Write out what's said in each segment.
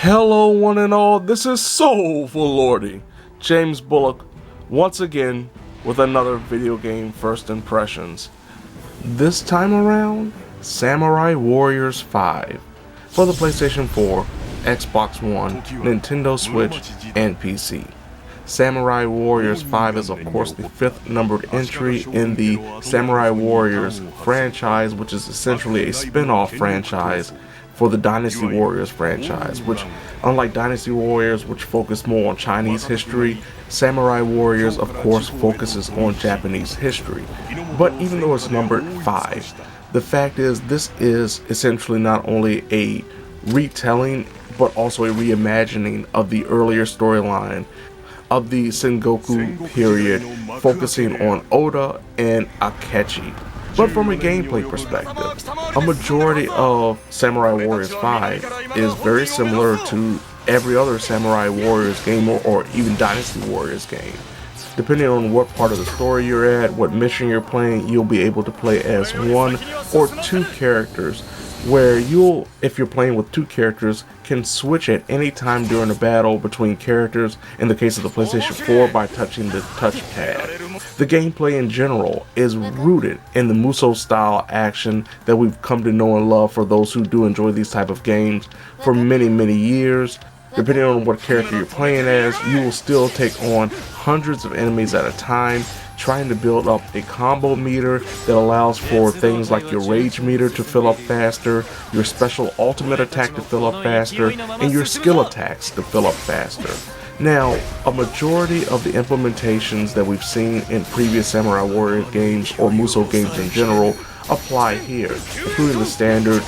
Hello one and all, this is Soulful Lordy, James Bullock, once again with another video game first impressions. This time around, Samurai Warriors 5 for the PlayStation 4, Xbox One, Nintendo Switch, and PC. Samurai Warriors 5 is of course the 5th numbered entry in the Samurai Warriors franchise, which is essentially a spin-off franchise for the Dynasty Warriors franchise, which, unlike Dynasty Warriors, which focus more on Chinese history, Samurai Warriors of course focuses on Japanese history. But even though it's numbered 5, the fact is this is essentially not only a retelling but also a reimagining of the earlier storyline of the Sengoku period, focusing on Oda and Akechi. But from a gameplay perspective, a majority of Samurai Warriors 5 is very similar to every other Samurai Warriors game or even Dynasty Warriors game. Depending on what part of the story you're at, what mission you're playing, you'll be able to play as one or two characters, where you'll, if you're playing with two characters, can switch at any time during a battle between characters, in the case of the PlayStation 4 by touching the touchpad. The gameplay in general is rooted in the Musou style action that we've come to know and love for those who do enjoy these type of games for many years. Depending on what character you're playing as, you will still take on hundreds of enemies at a time, trying to build up a combo meter that allows for things like your rage meter to fill up faster, your special ultimate attack to fill up faster, and your skill attacks to fill up faster. Now, a majority of the implementations that we've seen in previous Samurai Warrior games or Musou games in general apply here, including the standard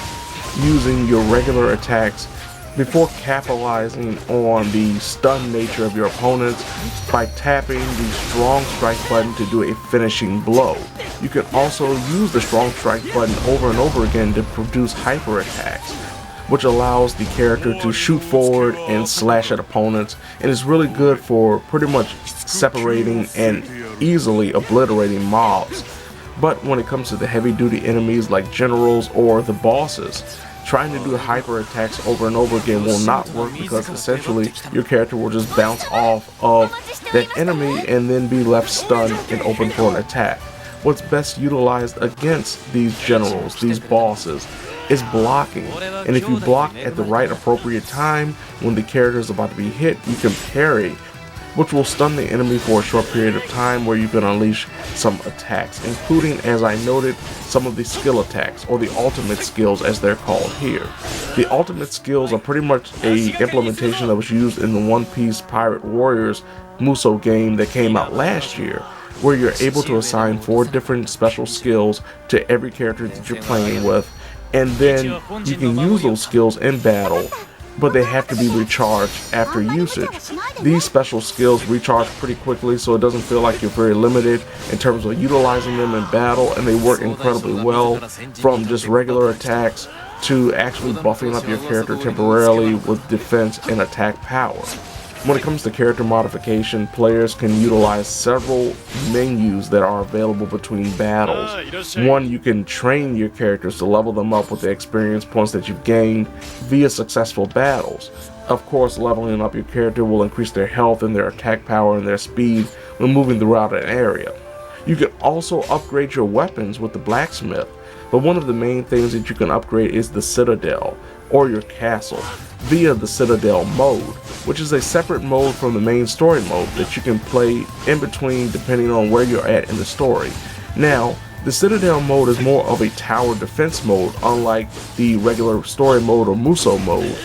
using your regular attacks before capitalizing on the stun nature of your opponents by tapping the strong strike button to do a finishing blow. You can also use the strong strike button over and over again to produce hyper attacks, which allows the character to shoot forward and slash at opponents, and is really good for pretty much separating and easily obliterating mobs. But when it comes to the heavy duty enemies like generals or the bosses, trying to do hyper attacks over and over again will not work, because essentially your character will just bounce off of that enemy and then be left stunned and open for an attack. What's best utilized against these generals, these bosses, is blocking. And if you block at the right appropriate time when the character is about to be hit, you can parry, which will stun the enemy for a short period of time, where you can unleash some attacks, including, as I noted, some of the skill attacks, or the ultimate skills as they're called here. The ultimate skills are pretty much a implementation that was used in the One Piece Pirate Warriors Musou game that came out last year, where you're able to assign 4 different special skills to every character that you're playing with, and then you can use those skills in battle, but they have to be recharged after usage. These special skills recharge pretty quickly, so it doesn't feel like you're very limited in terms of utilizing them in battle, and they work incredibly well, from just regular attacks to actually buffing up your character temporarily with defense and attack power. When it comes to character modification, players can utilize several menus that are available between battles. One, you can train your characters to level them up with the experience points that you've gained via successful battles. Of course, leveling up your character will increase their health and their attack power and their speed when moving throughout an area. You can also upgrade your weapons with the blacksmith, but one of the main things that you can upgrade is the citadel, or your castle, via the Citadel mode, which is a separate mode from the main story mode that you can play in between depending on where you're at in the story. Now, the Citadel mode is more of a tower defense mode, unlike the regular story mode or Musou mode.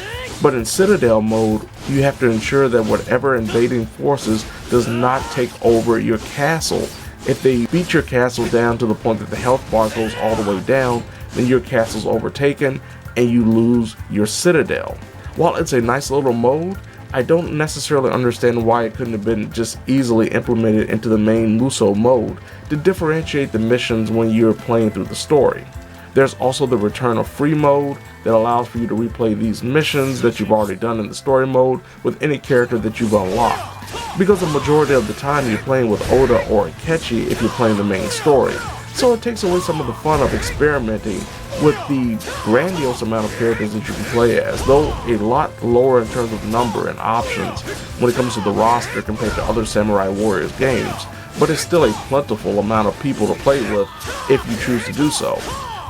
But in Citadel mode, you have to ensure that whatever invading forces does not take over your castle. If they beat your castle down to the point that the health bar goes all the way down, then your castle's overtaken and you lose your citadel. While it's a nice little mode, I don't necessarily understand why it couldn't have been just easily implemented into the main Musou mode to differentiate the missions when you're playing through the story. There's also the return of free mode that allows for you to replay these missions that you've already done in the story mode with any character that you've unlocked, because the majority of the time you're playing with Oda or Akechi if you're playing the main story. So it takes away some of the fun of experimenting with the grandiose amount of characters that you can play as, though a lot lower in terms of number and options when it comes to the roster compared to other Samurai Warriors games, but it's still a plentiful amount of people to play with if you choose to do so.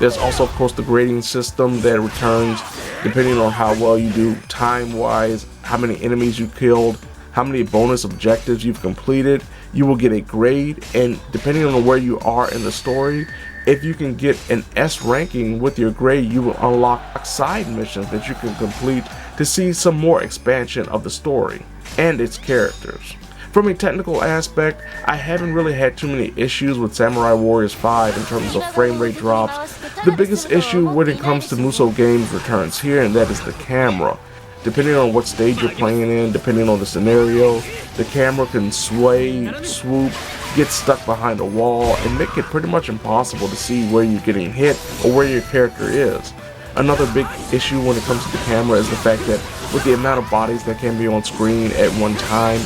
There's also, of course, the grading system that returns depending on how well you do time-wise, how many enemies you killed, how many bonus objectives you've completed. You will get a grade, and depending on where you are in the story, if you can get an S ranking with your grade, you will unlock side missions that you can complete to see some more expansion of the story and its characters. From a technical aspect, I haven't really had too many issues with Samurai Warriors 5 in terms of frame rate drops. The biggest issue when it comes to Musou games returns here, and that is the camera. Depending on what stage you're playing in, depending on the scenario, the camera can sway, swoop, get stuck behind a wall, and make it pretty much impossible to see where you're getting hit or where your character is. Another big issue when it comes to the camera is the fact that with the amount of bodies that can be on screen at one time,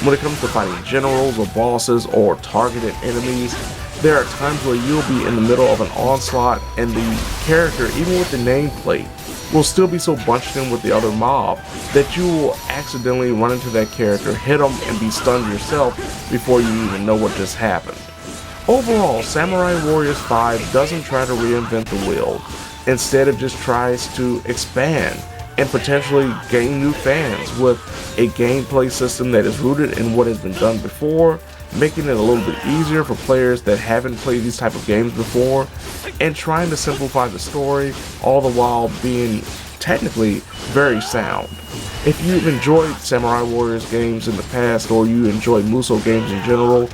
when it comes to fighting generals or bosses or targeted enemies, there are times where you'll be in the middle of an onslaught and the character, even with the nameplate, will still be so bunched in with the other mob that you will accidentally run into that character, hit them, and be stunned yourself before you even know what just happened. Overall, Samurai Warriors 5 doesn't try to reinvent the wheel. Instead, it just tries to expand and potentially gain new fans with a gameplay system that is rooted in what has been done before, making it a little bit easier for players that haven't played these type of games before, and trying to simplify the story, all the while being technically very sound. If you've enjoyed Samurai Warriors games in the past, or you enjoy Musou games in general,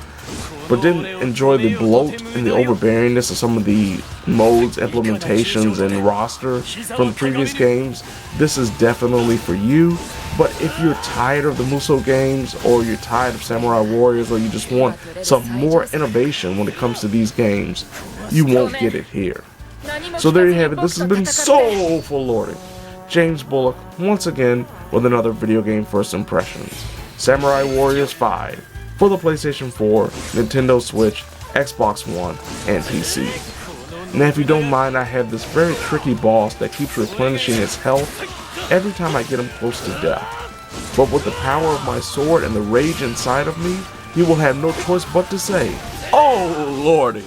but didn't enjoy the bloat and the overbearingness of some of the modes, implementations, and roster from the previous games, this is definitely for you. But if you're tired of the Musou games, or you're tired of Samurai Warriors, or you just want some more innovation when it comes to these games, you won't get it here. So there you have it. This has been Soulful Lording. James Bullock, once again, with another video game first impressions. Samurai Warriors 5. For the PlayStation 4, Nintendo Switch, Xbox One, and PC. Now if you don't mind, I have this very tricky boss that keeps replenishing his health every time I get him close to death. But with the power of my sword and the rage inside of me, he will have no choice but to say, "Oh Lordy!"